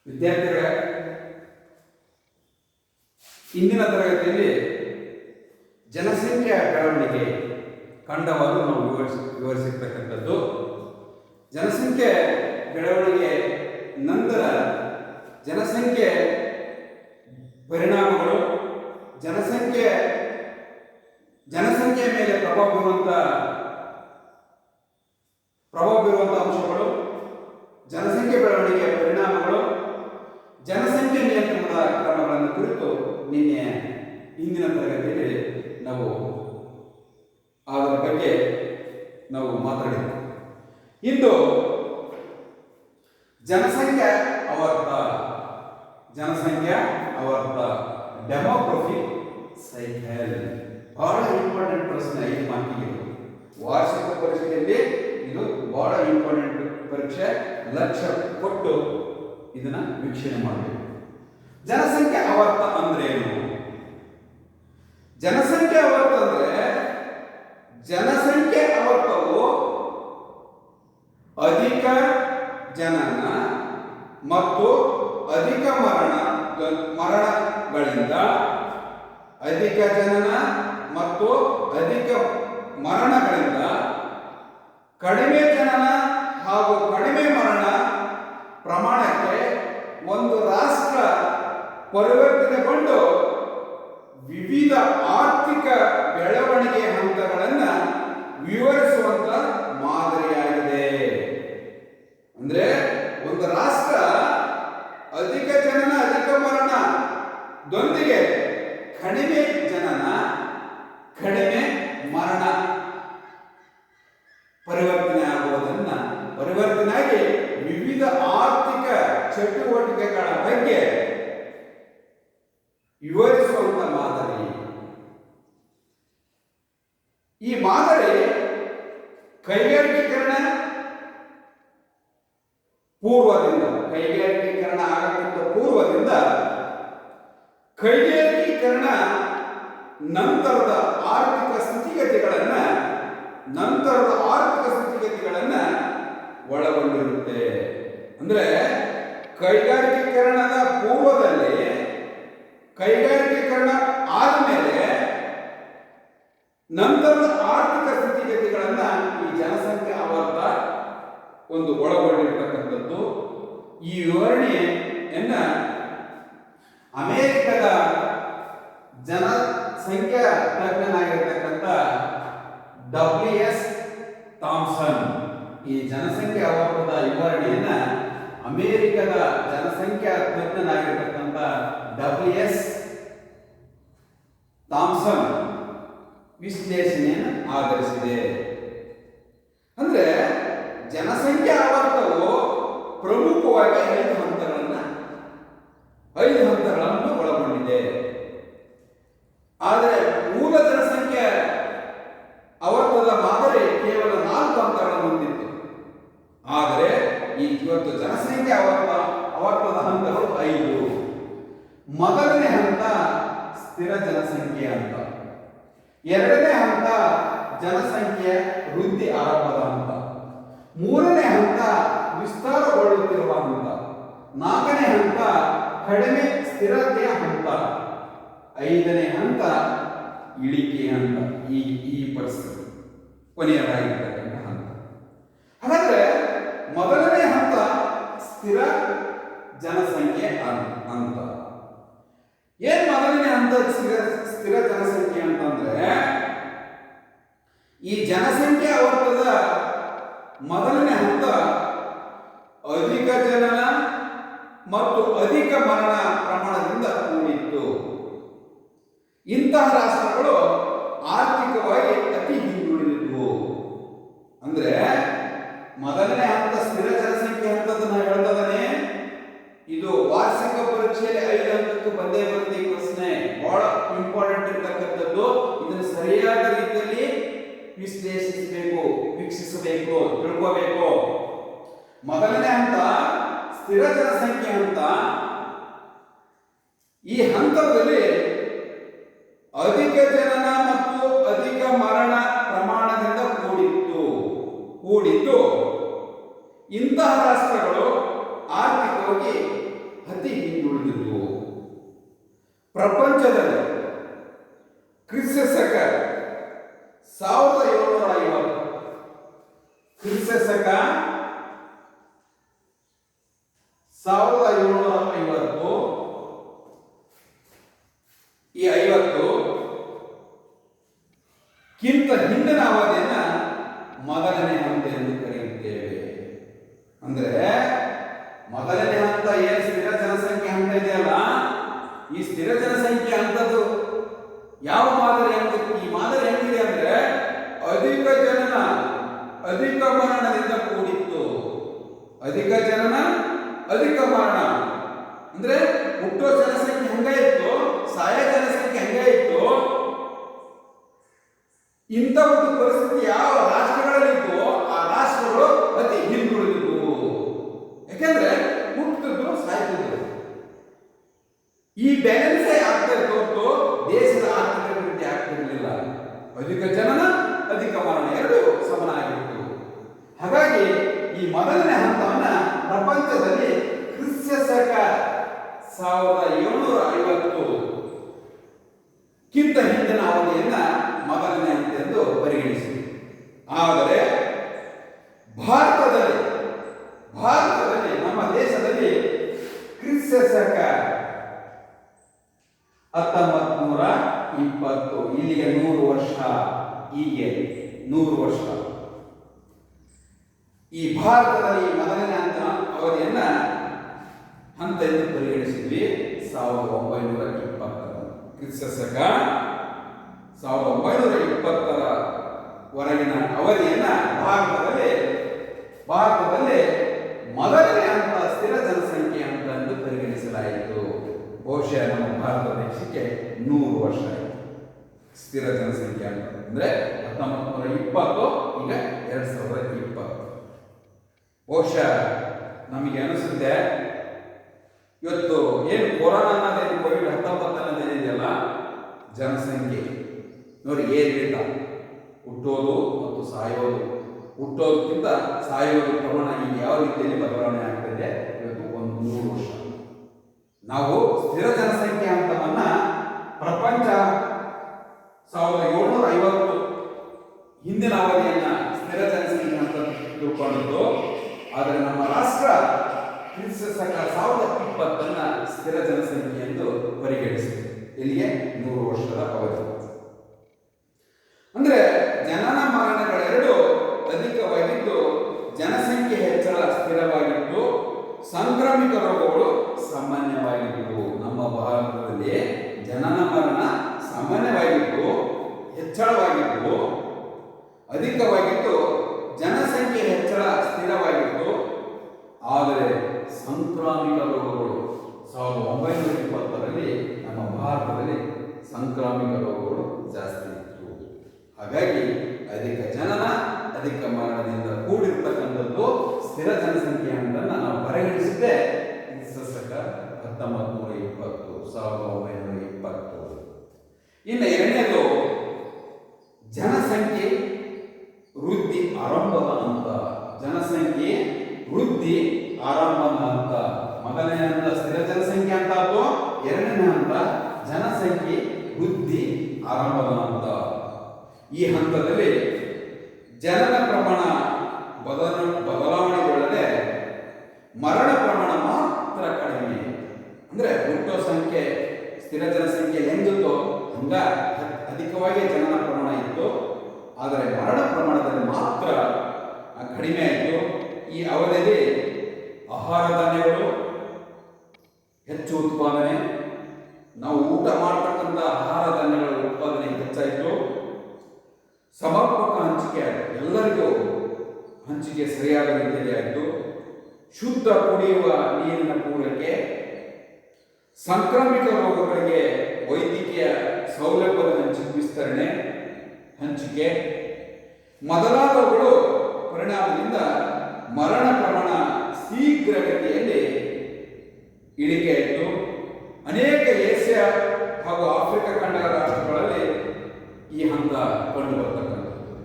ವಿದ್ಯಾರ್ಥಿಗಳೇ, ಇಂದಿನ ತರಗತಿಯಲ್ಲಿ ಜನಸಂಖ್ಯೆಯ ಬೆಳವಣಿಗೆ ಖಂಡವನ್ನು ನಾವು ವಿವರಿಸಿರ್ತಕ್ಕಂಥದ್ದು. ಜನಸಂಖ್ಯೆ ಬೆಳವಣಿಗೆ ನಂತರ ಜನಸಂಖ್ಯೆ ಪರಿಣಾಮಗಳು, ಜನಸಂಖ್ಯೆಯ ಮೇಲೆ ಪ್ರಭಾವ ಬೀರುವಂಥ ಅಂಶಗಳು, ಜನಸಂಖ್ಯೆ ಬೆಳವಣಿಗೆಯ ಪರಿಣಾಮಗಳು, ಜನಸಂಖ್ಯೆ ನಿಯಂತ್ರಣದ ಕ್ರಮಗಳನ್ನು ಕುರಿತು ಹಿಂದಿನ ತರಗತಿಯಲ್ಲಿ ನಾವು ಅದರ ಬಗ್ಗೆ ನಾವು ಮಾತಾಡಿದ್ದೇವೆ. ಇಂದು ಜನಸಂಖ್ಯಾ ಆವರ್ತ ಡೆಮೋಗ್ರಫಿಕ್ ಸೈಕಲ್ ಬಹಳ ಇಂಪಾರ್ಟೆಂಟ್ ಪ್ರಶ್ನೆ. 5 ಮಾರ್ಕಿಗೆ ವಾರ್ಷಿಕ ಪರೀಕ್ಷೆಯಲ್ಲಿ ಇದು ಬಹಳ ಇಂಪಾರ್ಟೆಂಟ್ ಪರೀಕ್ಷೆ. ಲಕ್ಷ್ಯ ಕೊಟ್ಟು ಇದನ್ನ ವೀಕ್ಷಣೆ ಮಾಡಬೇಕು. ಜನಸಂಖ್ಯಾ ಆವರ್ತ ಅಂದ್ರೆ ಏನು? ಜನಸಂಖ್ಯಾ ಆವರ್ತ ಅಂದ್ರೆ ಜನಸಂಖ್ಯೆ ಆವರ್ತವು ಅಧಿಕ ಜನನ ಮತ್ತು ಅಧಿಕ ಮರಣಗಳಿಂದ ಅಧಿಕ ಜನನ ಮತ್ತು ಅಧಿಕ ಮರಣಗಳಿಂದ ಕಡಿಮೆ ಜನನ ಹಾಗೂ ಕಡಿಮೆ ಮರಣ ಪ್ರಮಾಣಕ್ಕೆ ಒಂದು ರಾಷ್ಟ್ರ ಪರಿವರ್ತನೆಗೊಂಡು ವಿವಿಧ ಆರ್ಥಿಕ ಬೆಳವಣಿಗೆ ಹಂತಗಳನ್ನು ವಿವರಿಸುವಂತ ಮಾದರಿಯಾಗಿದೆ. ಅಂದ್ರೆ ಒಂದು ರಾಷ್ಟ್ರ ಅಧಿಕ ಜನನ ಅಧಿಕ ಮರಣದೊಂದಿಗೆ ಕಡಿಮೆ ಜನನ ಕಡಿಮೆ ಮರಣ ಪರಿವರ್ತನೆಯಾಗಿ ವಿವಿಧ ಆರ್ಥಿಕ ಚಟುವಟಿಕೆಗಳ ಬಗ್ಗೆ ವಿವರಿಸುವಂತ ಮಾದರಿ. ಈ ಮಾದರಿ ಕೈಗಾರಿಕೀಕರಣ ಆಗಕ್ಕಿಂತ ಪೂರ್ವದಿಂದ ಕೈಗಾರಿಕೀಕರಣ ನಂತರದ ಆರ್ಥಿಕ ಸ್ಥಿತಿಗತಿಗಳನ್ನ ಒಳಗೊಂಡಿರುತ್ತೆ. ಅಂದ್ರೆ ಕೈಗಾರಿಕೀಕರಣದ ಪೂರ್ವದಲ್ಲಿ, ಕೈಗಾರಿಕೀಕರಣ ಆದಮೇಲೆ ನಂತರದ ಆರ್ಥಿಕ ಸ್ಥಿತಿಗತಿಗಳನ್ನ ಈ ಜನಸಂಖ್ಯೆ ಆವರ್ತ ಒಂದು ಒಳಗೊಂಡಿರ್ತಕ್ಕಂಥದ್ದು. ಈ ವಿವರಣೆಯನ್ನ ಅಮೆರಿಕದ ಜನಸಂಖ್ಯಾ ತಜ್ಞನಾಗಿರ್ತಕ್ಕಂಥ ಡಬ್ಲ್ಯೂ.ಎಸ್. ಥಾಮ್ಸನ್ ಈ ಜನಸಂಖ್ಯಾ ಆವರ್ತದ ವಿವರಣೆಯನ್ನ ಅಮೆರಿಕದ ಜನಸಂಖ್ಯಾ ತಜ್ಞನಾಗಿರ್ತಕ್ಕಂಥ ಡಬ್ಲ್ಯೂ.ಎಸ್. ಥಾಮ್ಸನ್ ವಿಶ್ಲೇಷಣೆಯನ್ನು ಆಧರಿಸಿದೆ. ಅಂದ್ರೆ ಜನಸಂಖ್ಯಾ ಆವರ್ತವು ಪ್ರಮುಖವಾಗಿ 5 ಹಂತಗಳನ್ನು ಒಳಗೊಂಡಿದೆ. ಆದರೆ ಮೂಲ ಜನಸಂಖ್ಯೆ ಆವರ್ತದ ಮಾದರಿ ಕೇವಲ 4 ಹಂತಗಳನ್ನು ಹೊಂದಿತ್ತು. ಆದರೆ ಇವತ್ತು ಜನಸಂಖ್ಯೆ ಆವರ್ತದ ಹಂತಗಳು 5. ಮೊದಲನೇ ಹಂತ ಸ್ಥಿರ ಜನಸಂಖ್ಯೆ ಹಂತ, ಎರಡನೇ ಹಂತ ಜನಸಂಖ್ಯೆ ವೃದ್ಧಿ ಆರಂಭದ ಹಂತ, ಮೂರನೇ ಹಂತ ವಿಸ್ತಾರಗೊಳ್ಳುತ್ತಿರುವ ಹಂತ, 4ನೇ ಹಂತ ಕಡಿಮೆ ಸ್ಥಿರತೆಯ ಹಂತ, 5ನೇ ಹಂತ ಇಳಿಕೆ ಹಂತ. ಈ ಪರಿಸ್ಥಿತಿ ಕೊನೆಯದಾಗಿರ್ತಕ್ಕಂಥ ಹಂತ. ಹಾಗಾದ್ರೆ ಮೊದಲನೇ ಹಂತ ಸ್ಥಿರ ಜನಸಂಖ್ಯೆ ಹಂತ. ಏನ್ ಮೊದಲನೇ ಹಂತ ಸ್ಥಿರ ಜನಸಂಖ್ಯೆ ಅಂತಂದ್ರೆ, ಈ ಜನಸಂಖ್ಯೆ ಆವರ್ತದ ಮೊದಲನೇ ಹಂತ ಅಧಿಕ ಜನನ ಮತ್ತು ಅಧಿಕ ಮರಣ ಪ್ರಮಾಣದಿಂದ ಕೂಡಿತ್ತು. ಇಂತಹ ರಾಷ್ಟ್ರಗಳು ಆರ್ಥಿಕವಾಗಿ ಅತಿ ಹಿಂದುಳಿದಿದ್ವು. ಅಂದ್ರೆ ಮೊದಲನೇ ಹಂತ ಸ್ಥಿರ ಜನಸಂಖ್ಯೆ ಹಂತದನ್ನ ಹೇಳ್ತದಾನೆ. ಇದು ವಾರ್ಷಿಕ ಪರೀಕ್ಷೆಯಲ್ಲಿ 5 ಹಂತಕ್ಕೆ ಬಂದೇ ಬರುತ್ತೆ. ಈ ಪ್ರಶ್ನೆ ಬಹಳ ಇಂಪಾರ್ಟೆಂಟ್ ಇರ್ತಕ್ಕಂಥದ್ದು. ಇದನ್ನು ಸರಿಯಾದ ರೀತಿಯಲ್ಲಿ ವಿಶ್ಲೇಷಿಸಬೇಕು, ವೀಕ್ಷಿಸಬೇಕು, ತಿಳ್ಕೋಬೇಕು. ಮೊದಲನೇ ಹಂತ ಸ್ಥಿರ ಜನಸಂಖ್ಯೆ ಹಂತ. ಈ ಹಂತದಲ್ಲಿ ಅಧಿಕ ಜನನ ಮತ್ತು ಅಧಿಕ ಮರಣ ಪ್ರಮಾಣದಿಂದ ಕೂಡಿದ್ದು ಇಂತಹ ರಾಷ್ಟ್ರಗಳು ಆರ್ಥಿಕವಾಗಿ ಅತಿ ಹಿಂದುಳಿದಿದ್ದು. ಪ್ರಪಂಚದಲ್ಲಿ ಕ್ರಿಸ್ತಶಕ 1750 ಕ್ರಿಸ್ತಶಕ 1750 ಈ 50 ಕ್ಕಿಂತ ಹಿಂದಿನ ಅವಧಿಯನ್ನ ಮೊದಲನೇ ಹಂತ ಎಂದು ಕರೆಯುತ್ತೇವೆ. ಅಂದ್ರೆ ಮೊದಲನೇ ಹಂತ ಏನು ಸ್ಥಿರ ಜನಸಂಖ್ಯೆ ಹಂತ ಇದೆಯಲ್ಲ, ಈ ಸ್ಥಿರ ಜನಸಂಖ್ಯೆ ಹಂತದ್ದು ಯಾವ ಮಾದರಿ ಅಂತ, ಈ ಮಾದರಿ ಹೆಂಗಿದೆ ಅಂದ್ರೆ ಅಧಿಕ ಜನನ ಅಧಿಕ ಮರಣದಿಂದ ಕೂಡಿತ್ತು. ಅಧಿಕ ಜನನ ಅಧಿಕ ಮರಣ ಅಂದ್ರೆ ಹುಟ್ಟೋ ಜನಸಂಖ್ಯೆ ಹಂಗ ಇತ್ತು, ಸಾಯ ಜನಸಂಖ್ಯೆ ಹಂಗ ಇತ್ತು. ಇಂಥ ಒಂದು ಪರಿಸ್ಥಿತಿ ಯಾವ ರಾಷ್ಟ್ರಗಳಲ್ಲಿದ್ದು ಆ ರಾಷ್ಟ್ರಗಳು ಅತಿ ಹಿಂದುಳಿದಿದ್ವು. ಯಾಕೆಂದ್ರೆ ಹುಟ್ಟುತ್ತಿದ್ರು ಸಾಯ್ತಿದ್ರು. ಈ ಬ್ಯಾಲೆನ್ಸೇ ಆಗ್ತಾ ಹೊರತು ದೇಶದ ಆರ್ಥಿಕ ಅಭಿವೃದ್ಧಿ ಆಗ್ತಿರಲಿಲ್ಲ. ಅಧಿಕ ಜನನ ಅಧಿಕ ಮರಣ ಎರಡು ಸಮನಾಗಿತ್ತು. ಹಾಗಾಗಿ ಈ ಮೊದಲನೇ ಹಂತವನ್ನ ಪ್ರಪಂಚದಲ್ಲಿ ಕ್ರಿಸ್ತಶಕ 1750 ಕ್ಕಿಂತ ಹಿಂದಿನ ಅವಧಿಯನ್ನ ಮೊದಲನೇ ಹಂತ ಎಂದು ಪರಿಗಣಿಸಿ. ಆದರೆ ಭಾರತದಲ್ಲಿ ನಮ್ಮ ದೇಶದಲ್ಲಿ ಕ್ರಿಸ್ತಶಕ 1920 ಇಲ್ಲಿಗೆ 100 ವರ್ಷ. ಹೀಗೆ 100 ವರ್ಷ ಈ ಭಾರತದಲ್ಲಿ ಮೊದಲನೇ ಅವಧಿಯನ್ನ ಹಂತ ಎಂದು ಪರಿಗಣಿಸಿದ್ವಿ. 1920 ಕ್ರಿಸ್ತಶಕ 1920 ವರೆಗಿನ ಅವಧಿಯನ್ನ ಭಾರತದಲ್ಲಿ ಮೊದಲನೇ ಹಂತ ಸ್ಥಿರ ಜನಸಂಖ್ಯೆ ಅಂತ ಎಂದು ಪರಿಗಣಿಸಲಾಯಿತು. ಬಹುಶಃ ನಮ್ಮ ಭಾರತ ದೇಶಕ್ಕೆ 100 ವರ್ಷ ಆಯಿತು ಸ್ಥಿರ ಜನಸಂಖ್ಯೆ ಅಂತ ಅಂದ್ರೆ 1920, ಈಗ 2020. ಬಹುಶಃ ನಮಗೆ ಅನಿಸುತ್ತೆ ಇವತ್ತು ಏನು ಕೊರೋನಾ ಅನ್ನೋದೇನು COVID-19 ಅನ್ನೋದೇನಿದೆಯಲ್ಲ, ಜನಸಂಖ್ಯೆ ನೋಡಿ ಏನಿಲ್ಲ, ಹುಟ್ಟೋದು ಮತ್ತು ಸಾಯೋದು, ಹುಟ್ಟೋದಕ್ಕಿಂತ ಸಾಯೋದು ಪ್ರಮಾಣ ಈಗ ಯಾವ ರೀತಿಯಲ್ಲಿ ಬದಲಾವಣೆ ಆಗ್ತಿದೆ. ಇವತ್ತು 100 ವರ್ಷ ನಾವು ಸ್ಥಿರ ಜನಸಂಖ್ಯೆ ಹಂತವನ್ನ ಪ್ರಪಂಚ 1750 ಹಿಂದಿನ ಅವಧಿಯನ್ನ ಸ್ಥಿರ ಜನಸಂಖ್ಯೆ ಅಂತ ತಿಳ್ಕೊಂಡಿದ್ದು. ಆದರೆ ನಮ್ಮ ರಾಷ್ಟ್ರ ಕ್ರಿಸ್ತಶಕ 1020 ಸ್ಥಿರ ಜನಸಂಖ್ಯೆ ಎಂದು ಪರಿಗಣಿಸಿದೆ. ಇಲ್ಲಿಗೆ 100 ವರ್ಷದ ಅವಧಿ. ಅಂದ್ರೆ ಜನನ ಮರಣಗಳೆರಡು ಅಧಿಕವಾಗಿದ್ದು ಜನಸಂಖ್ಯೆ ಹೆಚ್ಚಳ ಸ್ಥಿರವಾಗಿದ್ದು ಸಾಂಕ್ರಾಮಿಕ ರೋಗಗಳು ಸಾಮಾನ್ಯವಾಗಿದ್ದು. ನಮ್ಮ ಭಾರತದಲ್ಲಿ ಜನನ ಮರಣ ಸಾಮಾನ್ಯವಾಗಿದ್ದು ಹೆಚ್ಚಳವಾಗಿದ್ದು ಅಧಿಕವಾಗಿದ್ದು ಜನಸಂಖ್ಯೆ ಹೆಚ್ಚಳ ಸ್ಥಿರವಾಗಿದ್ದು. ಆದರೆ ಸಾಂಕ್ರಾಮಿಕ ರೋಗಗಳು 1920ರಲ್ಲಿ ನಮ್ಮ ಭಾರತದಲ್ಲಿ ಸಾಂಕ್ರಾಮಿಕ ರೋಗಗಳು ಜಾಸ್ತಿ ಇತ್ತು. ಹಾಗಾಗಿ ಅಧಿಕ ಜನನ ಅಧಿಕ ಮರಣದಿಂದ ಕೂಡಿರ್ತಕ್ಕಂಥದ್ದು ಸ್ಥಿರ ಜನಸಂಖ್ಯೆ ಅಂತ ನಾವು ಪರಿಗಣಿಸಿದ್ದೆ ಕ್ರಿಸ್ತಶಕ 1920. ಇನ್ನು ಎರಡನೇದು ಜನಸಂಖ್ಯೆ ವೃದ್ಧಿ ಆರಂಭದ ಹಂತ. ಜನಸಂಖ್ಯೆ ವೃದ್ಧಿ ಆರಂಭದ ಹಂತ. ಮೊದಲನೇ ಹಂತ ಸ್ಥಿರ ಜನಸಂಖ್ಯೆ ಅಂತ ಆಯ್ತು. ಎರಡನೇ ಹಂತ ಜನಸಂಖ್ಯೆ ವೃದ್ಧಿ ಆರಂಭದ ಹಂತ. ಈ ಹಂತದಲ್ಲಿ ಜನನ ಪ್ರಮಾಣ ಬದಲಾವಣೆಗೊಳ್ಳದೆ ಮರಣ ಪ್ರಮಾಣ ಮಾತ್ರ ಕಡಿಮೆ. ಅಂದ್ರೆ ಹುಟ್ಟೋ ಸಂಖ್ಯೆ ಸ್ಥಿರ ಜನಸಂಖ್ಯೆ ಹೆಂಗಿತ್ತು ಹಂಗ ಅಧಿಕವಾಗಿ ಜನನ ಪ್ರಮಾಣ ಇತ್ತು. ಆದರೆ ಮರಣ ಪ್ರಮಾಣದಲ್ಲಿ ಮಾತ್ರ ಕಡಿಮೆ ಆಯಿತು. ಈ ಅವಧಿಯಲ್ಲಿ ಆಹಾರ ಧಾನ್ಯಗಳು ಹೆಚ್ಚು ಉತ್ಪಾದನೆ, ನಾವು ಊಟ ಮಾಡತಕ್ಕಂಥ ಆಹಾರ ಧಾನ್ಯಗಳ ಉತ್ಪಾದನೆ ಹೆಚ್ಚಾಯಿತು. ಸಮರ್ಪಕ ಹಂಚಿಕೆ ಆಯಿತು, ಎಲ್ಲರಿಗೂ ಹಂಚಿಕೆ ಸರಿಯಾದ ರೀತಿಯಲ್ಲಿ ಆಯಿತು. ಶುದ್ಧ ಕುಡಿಯುವ ನೀರಿನ ಪೂರೈಕೆ, ಸಾಂಕ್ರಾಮಿಕ ರೋಗಗಳಿಗೆ ವೈದ್ಯಕೀಯ ಸೌಲಭ್ಯದ ವಿಸ್ತರಣೆ ಹಂಚಿಕೆ ಮೊದಲಾದವುಗಳು ಪರಿಣಾಮದಿಂದ ಮರಣ ಪ್ರಮಾಣ ಶೀಘ್ರಗತಿಯಲ್ಲಿ ಇಳಿಕೆಯಾಯಿತು. ಅನೇಕ ಏಷ್ಯಾ ಹಾಗೂ ಆಫ್ರಿಕಾ ಖಂಡದ ರಾಷ್ಟ್ರಗಳಲ್ಲಿ ಈ ಹಂತ ಕಂಡು ಬರ್ತಕ್ಕಂಥದ್ದು.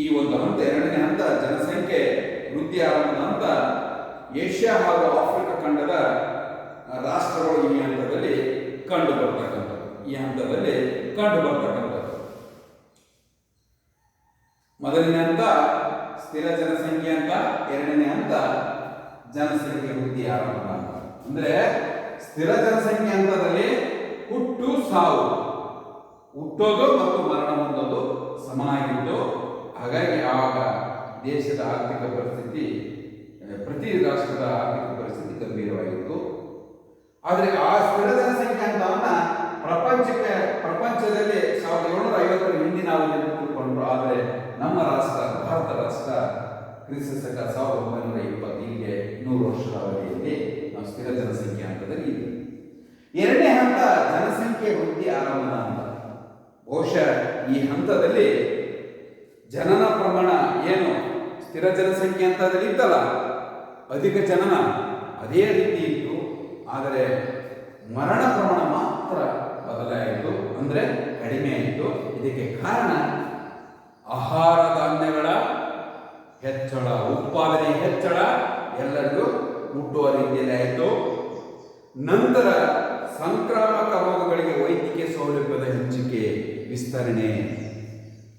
ಈ ಒಂದು ಹಂತ, ಎರಡನೇ ಹಂತ ಜನಸಂಖ್ಯೆ ವೃದ್ಧಿ ಆರಂಭದ ಹಂತ ಏಷ್ಯಾ ಹಾಗೂ ಆಫ್ರಿಕಾ ಖಂಡದ ರಾಷ್ಟ್ರಗಳು ಈ ಹಂತದಲ್ಲಿ ಕಂಡು ಬರ್ತಕ್ಕಂಥದ್ದು. ಮೊದಲನೇ ಹಂತ ಸ್ಥಿರ ಜನಸಂಖ್ಯೆ ಅಂತ, ಎರಡನೇ ಹಂತ ಜನಸಂಖ್ಯೆ ವೃದ್ಧಿ ಆರಂಭ ಅಂತ. ಅಂದ್ರೆ ಸ್ಥಿರ ಜನಸಂಖ್ಯೆ ಹಂತದಲ್ಲಿ ಹುಟ್ಟು ಸಾವು, ಹುಟ್ಟೋದು ಮತ್ತು ಮರಣ ಹೊಂದೋದು ಸಮನಾಗಿದ್ದು, ಹಾಗಾಗಿ ಆವಾಗ ದೇಶದ ಆರ್ಥಿಕ ಪರಿಸ್ಥಿತಿ, ಪ್ರತಿ ರಾಷ್ಟ್ರದ ಆರ್ಥಿಕ ಪರಿಸ್ಥಿತಿ ಗಂಭೀರವಾಗಿತ್ತು. ಆದರೆ ಆ ಸ್ಥಿರ ಜನಸಂಖ್ಯೆ ಹಂತವನ್ನ ಪ್ರಪಂಚದಲ್ಲಿ 1750ರ ಹಿಂದಿನ ಅವಧಿಯಲ್ಲಿ ತಿಳ್ಕೊಂಡ್ರು. ಆದರೆ ನಮ್ಮ ರಾಷ್ಟ್ರ, ಭಾರತ ರಾಷ್ಟ್ರ ಕ್ರಿಸ್ತಶಕ 1920 100 ವರ್ಷದ ಅವಧಿಯಲ್ಲಿ ನಾವು ಸ್ಥಿರ ಜನಸಂಖ್ಯೆ ಹಂತದಲ್ಲಿ ಇದ್ದೀವಿ. ಎರಡನೇ ಹಂತ ಜನಸಂಖ್ಯೆ ವೃದ್ಧಿ ಆರಂಭದ ಹಂತ. ಬಹುಶಃ ಈ ಹಂತದಲ್ಲಿ ಜನನ ಪ್ರಮಾಣ ಏನು ಸ್ಥಿರ ಜನಸಂಖ್ಯೆ ಹಂತದಲ್ಲಿ ಇತ್ತಲ್ಲ, ಅಧಿಕ ಜನನ ಅದೇ ರೀತಿ ಇತ್ತು. ಆದರೆ ಮರಣ ಪ್ರಮಾಣ ಮಾತ್ರ ಬದಲಾಯಿತು, ಅಂದರೆ ಕಡಿಮೆ ಆಯಿತು. ಇದಕ್ಕೆ ಕಾರಣ ಆಹಾರ ಧಾನ್ಯಗಳ ಹೆಚ್ಚಳ, ಉತ್ಪಾದನೆ ಹೆಚ್ಚಳ ಎಲ್ಲರಿಗೂ ಮುಟ್ಟುವ ರೀತಿಯಲ್ಲಿ ಆಯಿತು. ನಂತರ ಸಂಕ್ರಾಮಕ ರೋಗಗಳಿಗೆ ವೈದ್ಯಕೀಯ ಸೌಲಭ್ಯದ ಹಂಚಿಕೆ, ವಿಸ್ತರಣೆ,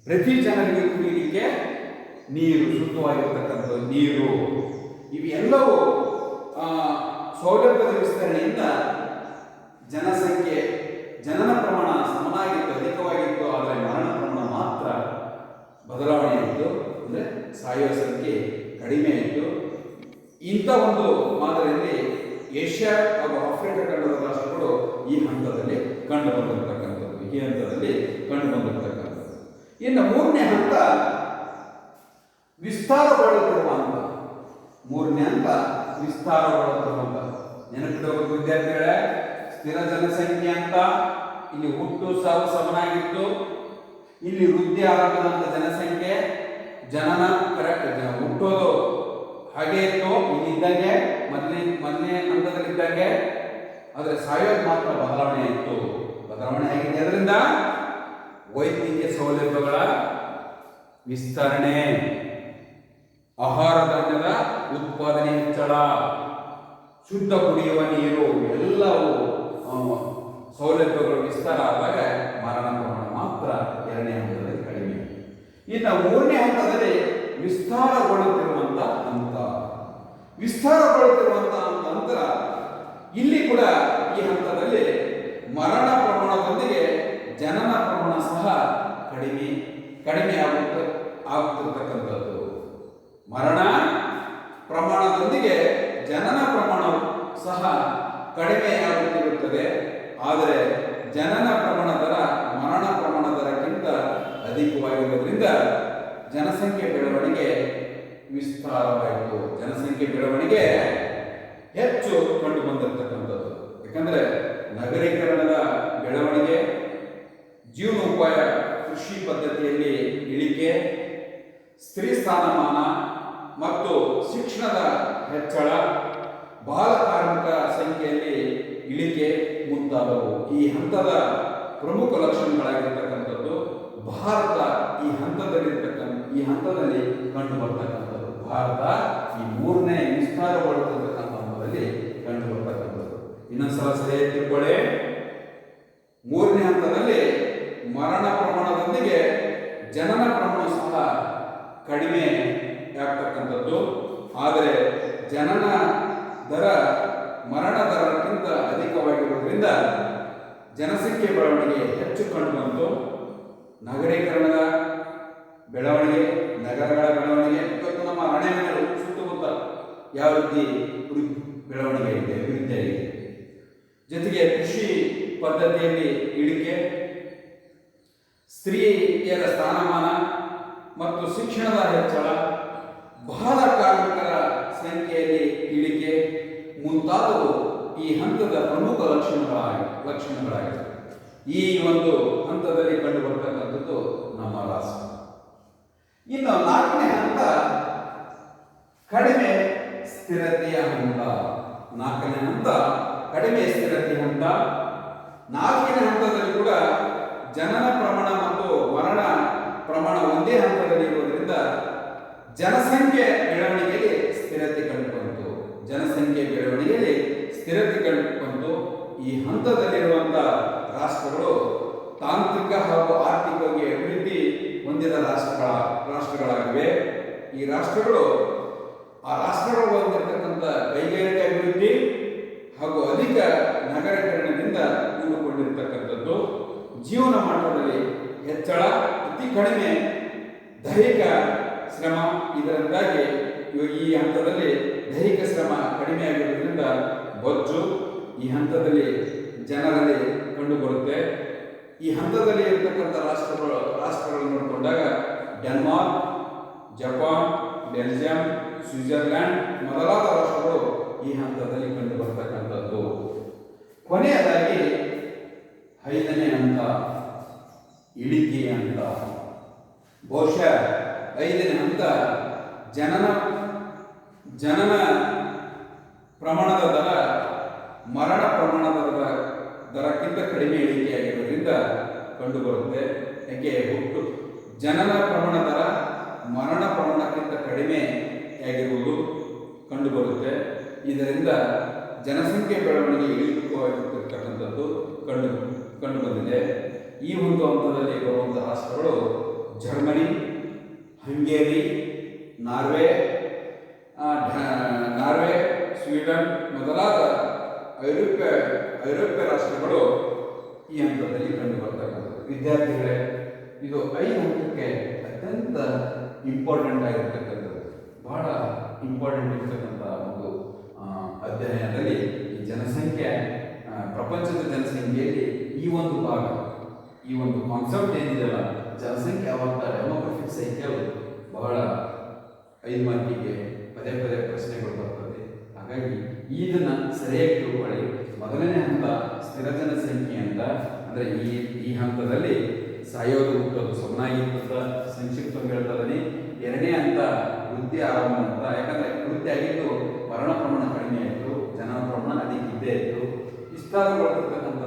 ಪ್ರತಿ ಜನರಿಗೆ ಕುಡಿಯಲಿಕ್ಕೆ ನೀರು, ಶುದ್ಧವಾಗಿರ್ತಕ್ಕಂಥ ನೀರು, ಇವೆಲ್ಲವೂ ಸೌಲಭ್ಯದ ವಿಸ್ತರಣೆಯಿಂದ ಜನನ ಪ್ರಮಾಣ ಸಮನಾಗಿತ್ತು, ಅಧಿಕವಾಗಿತ್ತು. ಆದರೆ ಮರಣ ಪ್ರಮಾಣ ಮಾತ್ರ ಬದಲಾವಣೆ ಇತ್ತು, ಅಂದರೆ ಸಾಯುವ ಸಂಖ್ಯೆ ಕಡಿಮೆ ಇತ್ತು. ಇಂಥ ಒಂದು ಮಾದರಿಯಲ್ಲಿ ಏಷ್ಯಾ ಹಾಗೂ ಆಫ್ರಿಕಾ ಖಂಡದ ರಾಷ್ಟ್ರಗಳು ಈ ಹಂತದಲ್ಲಿ ಕಂಡು ಬಂದಿರತಕ್ಕಂಥದ್ದು. ಇನ್ನು ಮೂರನೇ ಹಂತ ವಿಸ್ತಾರಗೊಳ್ಳುತ್ತಿರುವ ಹಂತ. ನೆನಪಿಡಬೇಕು ವಿದ್ಯಾರ್ಥಿಗಳೇ, ಸ್ಥಿರ ಜನಸಂಖ್ಯೆ ಅಂತ ಇಲ್ಲಿ ಹುಟ್ಟು ಸಾವು ಸಮನಾಗಿತ್ತು. ಇಲ್ಲಿ ವೃದ್ಧಿ ಆರಂಭದಂತ ಜನಸಂಖ್ಯೆ, ಜನನ ಹುಟ್ಟೋದು ಹಾಗೆ ಇತ್ತು ಇಲ್ಲಿದ್ದಂಗೆ, ಮೊದಲನೇ ಹಂತದಲ್ಲಿದ್ದಂಗೆ. ಆದರೆ ಸಾಯೋದು ಮಾತ್ರ ಬದಲಾವಣೆ ಇತ್ತು. ಬದಲಾವಣೆ ಆಗಿದೆ. ಅದರಿಂದ ವೈದ್ಯಕೀಯ ಸೌಲಭ್ಯಗಳ ವಿಸ್ತರಣೆ, ಆಹಾರ ಧಾನ್ಯದ ಉತ್ಪಾದನೆ ಹೆಚ್ಚಳ, ಶುದ್ಧ ಕುಡಿಯುವ ನೀರು, ಎಲ್ಲವೂ ಸೌಲಭ್ಯಗಳು ವಿಸ್ತಾರ ಆದಾಗ ಮರಣ ಪ್ರಮಾಣ ಮಾತ್ರ ಎರಡನೇ ಹಂತದಲ್ಲಿ ಕಡಿಮೆ. ಇನ್ನು ಮೂರನೇ ಹಂತದಲ್ಲಿ ವಿಸ್ತಾರಗೊಳ್ಳುತ್ತಿರುವಂತ ನಂತರ ಇಲ್ಲಿ ಕೂಡ ಈ ಹಂತದಲ್ಲಿ ಮರಣ ಪ್ರಮಾಣದೊಂದಿಗೆ ಜನನ ಪ್ರಮಾಣ ಸಹ ಕಡಿಮೆ ಆಗುತ್ತಿರ್ತಕ್ಕಂಥದ್ದು. ಮರಣ ಪ್ರಮಾಣದೊಂದಿಗೆ ಜನನ ಪ್ರಮಾಣವು ಸಹ ಕಡಿಮೆಯಾಗುತ್ತಿರುತ್ತದೆ. ಆದರೆ ಜನನ ಪ್ರಮಾಣ ದರ ಮರಣ ಪ್ರಮಾಣ ದರಕ್ಕಿಂತ ಅಧಿಕವಾಗಿರುವುದರಿಂದ ಜನಸಂಖ್ಯೆ ಬೆಳವಣಿಗೆ ವಿಸ್ತಾರವಾಯಿತು. ಜನಸಂಖ್ಯೆ ಬೆಳವಣಿಗೆ ಹೆಚ್ಚು ಕಂಡು ಬಂದಿರತಕ್ಕಂಥದ್ದು. ಯಾಕಂದ್ರೆ ನಗರೀಕರಣದ ಬೆಳವಣಿಗೆ, ಜೀವನೋಪಾಯ ಕೃಷಿ ಪದ್ಧತಿಯಲ್ಲಿ ಇಳಿಕೆ, ಸ್ತ್ರೀ ಸ್ಥಾನಮಾನ ಮತ್ತು ಶಿಕ್ಷಣದ ಹೆಚ್ಚಳ, ಬಾಲ ಕಾರ್ಮಿಕ ಸಂಖ್ಯೆಯಲ್ಲಿ ಇಳಿಕೆ ಮುಂತಾದವು ಈ ಹಂತದ ಪ್ರಮುಖ ಲಕ್ಷಣಗಳಾಗಿರ್ತಕ್ಕಂಥದ್ದು. ಭಾರತ ಈ ಹಂತದಲ್ಲಿ ಕಂಡು ಬರ್ತಕ್ಕಂಥದ್ದು. ಭಾರತ ಈ ಮೂರನೇ ವಿಸ್ತಾರಗೊಳ್ಳುತ್ತಿರ್ತಕ್ಕಂಥ ಹಂತದಲ್ಲಿ ಕಂಡು ಬರ್ತಕ್ಕಂಥದ್ದು. ಇನ್ನೊಂದ್ಸಲ ಸರಿಯಾಗಿ ತಿಳ್ಕೊಳ್ಳಿ. ಮೂರನೇ ಹಂತದಲ್ಲಿ ಮರಣ ಪ್ರಮಾಣದೊಂದಿಗೆ ಜನನ ಪ್ರಮಾಣ ಸಹ ಕಡಿಮೆ ಆಗ್ತಕ್ಕಂಥದ್ದು. ಆದರೆ ಜನನ ದರ ಮರಣ ದರಕ್ಕಿಂತ ಅಧಿಕವಾಗಿರುವುದರಿಂದ ಜನಸಂಖ್ಯೆ ಬೆಳವಣಿಗೆ ಹೆಚ್ಚು ಕಂಡು ಬಂತು. ನಗರೀಕರಣದ ಬೆಳವಣಿಗೆ, ನಗರಗಳ ಬೆಳವಣಿಗೆ, ಇವತ್ತು ನಮ್ಮ ಅರಣ್ಯಗಳು ಸುತ್ತಮುತ್ತ ಯಾವ ರೀತಿ ಬೆಳವಣಿಗೆ ಇದೆ, ಅಭಿವೃದ್ಧಿ ಆಗಿದೆ. ಜೊತೆಗೆ ಕೃಷಿ ಪದ್ಧತಿಯಲ್ಲಿ ಇಳಿಕೆ, ಸ್ತ್ರೀಯರ ಸ್ಥಾನಮಾನ ಮತ್ತು ಶಿಕ್ಷಣದ ಹೆಚ್ಚಳ, ಬಾಲ ಕಾರ್ಮಿಕರ ಸಂಖ್ಯೆಯಲ್ಲಿ ಇಳಿಕೆ ಮುಂತಾದವು ಈ ಹಂತದ ಪ್ರಮುಖ ಲಕ್ಷಣಗಳಾಗಿವೆ. ಈ ಒಂದು ಹಂತದಲ್ಲಿ ಕಂಡು ಬರ್ತಕ್ಕಂಥದ್ದು ನಮ್ಮ ರಾಷ್ಟ್ರ. ಇನ್ನು ನಾಲ್ಕನೇ ಹಂತ ಕಡಿಮೆ ಸ್ಥಿರತೆಯ ಹಂತ. ನಾಲ್ಕನೇ ಹಂತದಲ್ಲಿ ಕೂಡ ಜನನ ಪ್ರಮಾಣ ಮತ್ತು ಮರಣ ಪ್ರಮಾಣ ಒಂದೇ ಹಂತದಲ್ಲಿ ಇರುವುದರಿಂದ ಜನಸಂಖ್ಯೆ ಬೆಳವಣಿಗೆಯಲ್ಲಿ ಸ್ಥಿರತೆ ಕಂಡುಬಂತು. ರಾಷ್ಟ್ರಗಳು ಆ ರಾಷ್ಟ್ರಗಳು ಹೊಂದಿರತಕ್ಕಂಥ ಕೈಗಾರಿಕೆ ಅಭಿವೃದ್ಧಿ ಹಾಗೂ ಅಧಿಕ ನಗರೀಕರಣದಿಂದ ಕೂಡಿಕೊಂಡಿರ್ತಕ್ಕಂಥದ್ದು, ಜೀವನ ಮಟ್ಟದಲ್ಲಿ ಹೆಚ್ಚಳ, ಅತಿ ಕಡಿಮೆ ದೈಹಿಕ ಶ್ರಮ. ಇದರಿಂದಾಗಿ ಈ ಹಂತದಲ್ಲಿ ದೈಹಿಕ ಶ್ರಮ ಕಡಿಮೆ ಆಗಿರೋದ್ರಿಂದ ಬೊಜ್ಜು ಈ ಹಂತದಲ್ಲಿ ಜನರಲ್ಲಿ ಕಂಡುಬರುತ್ತೆ. ಈ ಹಂತದಲ್ಲಿ ಇರತಕ್ಕಂಥ ರಾಷ್ಟ್ರಗಳನ್ನು ನೋಡಿಕೊಂಡಾಗ ಡೆನ್ಮಾರ್ಕ್, ಜಪಾನ್, ಬೆಲ್ಜಿಯಂ, ಸ್ವಿಟ್ಜರ್ಲ್ಯಾಂಡ್ ಮೊದಲಾದ ರಾಷ್ಟ್ರಗಳು ಈ ಹಂತದಲ್ಲಿ ಕಂಡು ಬರ್ತಕ್ಕಂಥದ್ದು. ಕೊನೆಯದಾಗಿ 5ನೇ ಹಂತ ಇಳಿಕೆ ಹಂತ. ಬಹುಶಃ 5ನೇ ಹಂತ ಜನನ ಪ್ರಮಾಣದ ದರ ಮರಣ ಪ್ರಮಾಣದ ದರಕ್ಕಿಂತ ಕಡಿಮೆ ಇಳಿಕೆಯಾಗಿರೋದ್ರಿಂದ ಕಂಡುಬರುತ್ತೆ. ಯಾಕೆ ಜನನ ಪ್ರಮಾಣ ದರ ಮರಣ ಪ್ರಮಾಣಕ್ಕಿಂತ ಕಡಿಮೆ ಆಗಿರುವುದು ಕಂಡುಬರುತ್ತೆ. ಇದರಿಂದ ಜನಸಂಖ್ಯೆ ಬೆಳವಣಿಗೆ ಇಳಿಮುಖವಾಗಿರ್ತಕ್ಕಂಥದ್ದು ಕಂಡುಬಂದಿದೆ. ಈ ಒಂದು ಹಂತದಲ್ಲಿ ಬರುವಂತಹ ರಾಷ್ಟ್ರಗಳು ಜರ್ಮನಿ, ಹಂಗೇರಿ, ನಾರ್ವೆ, ಸ್ವೀಡನ್ ಮೊದಲಾದ ಐರೋಪ್ಯ ರಾಷ್ಟ್ರಗಳು ಈ ಹಂತದಲ್ಲಿ ಕಂಡುಬರ್ತಕ್ಕಂಥದ್ದು. ವಿದ್ಯಾರ್ಥಿಗಳೇ, ಇದು 5 ಹಂತಕ್ಕೆ ಅತ್ಯಂತ ಇಂಪಾರ್ಟೆಂಟ್ ಆಗಿರ್ತಕ್ಕಂಥದ್ದು, ಬಹಳ ಇಂಪಾರ್ಟೆಂಟ್ ಇರ್ತಕ್ಕಂಥ ಒಂದು ಅಧ್ಯಯನದಲ್ಲಿ ಈ ಜನಸಂಖ್ಯೆ, ಪ್ರಪಂಚದ ಜನಸಂಖ್ಯೆಯಲ್ಲಿ ಈ ಒಂದು ಭಾಗ, ಈ ಒಂದು ಕಾನ್ಸೆಪ್ಟ್ ಏನಿದೆಯಲ್ಲ, ಜನಸಂಖ್ಯೆ ಆವರ್ತ ಡೆಮೋಗ್ರಫಿಕ್ ಸೈಕಲ್, ಬಹಳ 5 ಮಾರ್ಕಿಗೆ ಪದೇ ಪದೇ ಪ್ರಶ್ನೆಗಳು ಬರ್ತದೆ. ಹಾಗಾಗಿ ಇದನ್ನ ಸರಿಯಾಗಿ ತಿಳ್ಕೊಳ್ಳಿ. 1ನೇ ಹಂತ ಸ್ಥಿರ ಜನಸಂಖ್ಯೆ ಅಂತ, ಅಂದರೆ ಈ ಹಂತದಲ್ಲಿ ಸಾಯೋದು ಹುಟ್ಟೋದು ಸಮನಾಗಿರ್ತದ ಸಂಕ್ಷಿಪ್ತ ಹೇಳ್ತದನಿ. 2ನೇ ಹಂತ ವೃದ್ಧಿ ಆರಂಭ ಅಂತ, ಯಾಕಂದ್ರೆ ವೃದ್ಧಿ ಆಗಿದ್ದು ಮರಣ ಪ್ರಮಾಣ ಕಡಿಮೆ ಆಯಿತು, ಜನನ ಪ್ರಮಾಣ ಅಧಿಕ ಇದ್ದೇ ಇತ್ತು. ವಿಸ್ತಾರಗೊಳ್ತಿರ್ತಕ್ಕಂಥ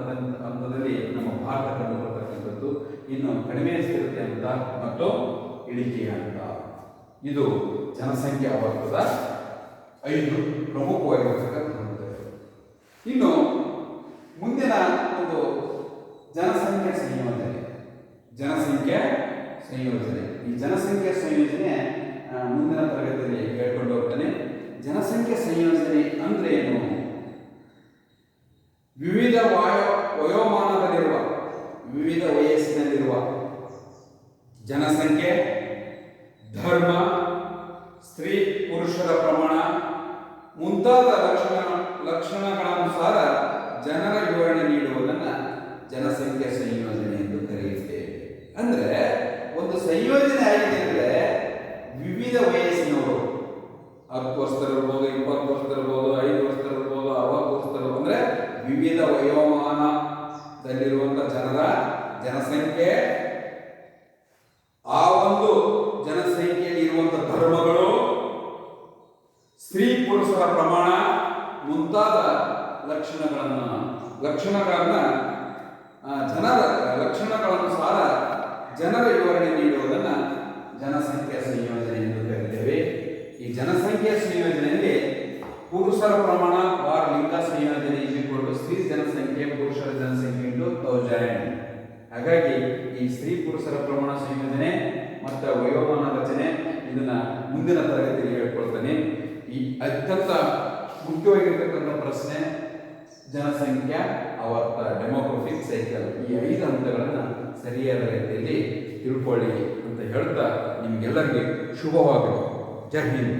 ಹಂತದಲ್ಲಿ ನಮ್ಮ ಭಾರತ ಕಂಡು ಬರ್ತಕ್ಕಂಥದ್ದು. ಇನ್ನು ಕಡಿಮೆ ಸ್ಥಿರತೆ ಹಂತ ಮತ್ತು ಇಳಿಕೆ ಹಂತ. ಇದು ಜನಸಂಖ್ಯೆ ಆವರ್ತದ 5 ಪ್ರಮುಖವಾಗಿರ್ತಕ್ಕಂಥ ಹಂತಗಳು. ಇನ್ನು ಮುಂದಿನ ಒಂದು ಜನಸಂಖ್ಯೆ ಸಂಯೋಜನೆ. ಈ ಜನಸಂಖ್ಯೆ ಸಂಯೋಜನೆ ಮುಂದಿನ ತರಗತಿಯಲ್ಲಿ ಹೇಳ್ಕೊಂಡು ಹೋಗ್ತಾನೆ. ಜನಸಂಖ್ಯೆ ಸಂಯೋಜನೆ ಅಂದ್ರೆ ಏನು? ವಿವಿಧ ವಯೋಮಾನದಲ್ಲಿರುವ, ವಿವಿಧ ವಯಸ್ಸಿನಲ್ಲಿರುವ ಜನಸಂಖ್ಯೆ, ಧರ್ಮ, ಸ್ತ್ರೀ ಪುರುಷರ ಪ್ರಮಾಣ ಮುಂತಾದ ಲಕ್ಷಣಗಳನುಸಾರ ಜನರ ವಿವರಣೆ ನೀಡುವುದನ್ನು ಜನಸಂಖ್ಯಾ ಸಂಯೋಜನೆ ಎಂದು ಕರೆಯುತ್ತೇವೆ. ಅಂದ್ರೆ ಒಂದು ಸಂಯೋಜನೆ ಆಗಿದೆ ಅಂದ್ರೆ ವಿವಿಧ ವಯಸ್ಸಿನವರು, 10 ವರ್ಷದಲ್ಲಿರ್ಬೋದು, 20 ವರ್ಷದಲ್ಲಿರ್ಬೋದು, 5 ವರ್ಷದಲ್ಲಿರ್ಬೋದು, 60 ವರ್ಷದಲ್ಲಿರ್ಬೋದು, ಅಂದ್ರೆ ವಿವಿಧ ವಯೋಮಾನದಲ್ಲಿರುವಂತಹ ಜನಸಂಖ್ಯೆ, ಆ ಒಂದು ಜನಸಂಖ್ಯೆಯಲ್ಲಿ ಇರುವಂತಹ ಧರ್ಮಗಳು, ಸ್ತ್ರೀ ಪುರುಷರ ಪ್ರಮಾಣ ಮುಂತಾದ ಲಕ್ಷಣಗಳನುಸಾರ ಜನರ ವಿವರಣೆ ನೀಡುವುದನ್ನು ಜನಸಂಖ್ಯಾ ಸಂಯೋಜನೆ ಎಂದು ಕರೆಯುತ್ತೇವೆ. ಈ ಜನಸಂಖ್ಯಾ ಸಂಯೋಜನೆಯಲ್ಲಿ ಪುರುಷರ ಪ್ರಮಾಣ ವಾರ್ ಲಿಂಗ ಸಂಯೋಜನೆ ಸ್ತ್ರೀ ಜನಸಂಖ್ಯೆ ಪುರುಷರ ಜನಸಂಖ್ಯೆ ಇಂಟು 1000. ಹಾಗಾಗಿ ಈ ಸ್ತ್ರೀ ಪುರುಷರ ಪ್ರಮಾಣ ಸಂಯೋಜನೆ ಮತ್ತು ವಯೋಮಾನ ರಚನೆ ಇದನ್ನ ಮುಂದಿನ ತರಗತಿಯಲ್ಲಿ ಹೇಳ್ಕೊಳ್ತಾನೆ. ಈ ಅತ್ಯಂತ ಮುಖ್ಯವಾಗಿರ್ತಕ್ಕಂಥ ಪ್ರಶ್ನೆ ಜನಸಂಖ್ಯಾ ಆವರ್ತ ಡೆಮೋಗ್ರಫಿಕ್ ಸೈಕಲ್. ಈ 5 ಹಂತಗಳನ್ನು ಸರಿಯಾದ ರೀತಿಯಲ್ಲಿ ತಿಳ್ಕೊಳ್ಳಿ ಅಂತ ಹೇಳ್ತಾ ನಿಮ್ಗೆಲ್ಲರಿಗೆ ಶುಭವಾಗಲಿ. ಜೈ ಹಿಂದ್.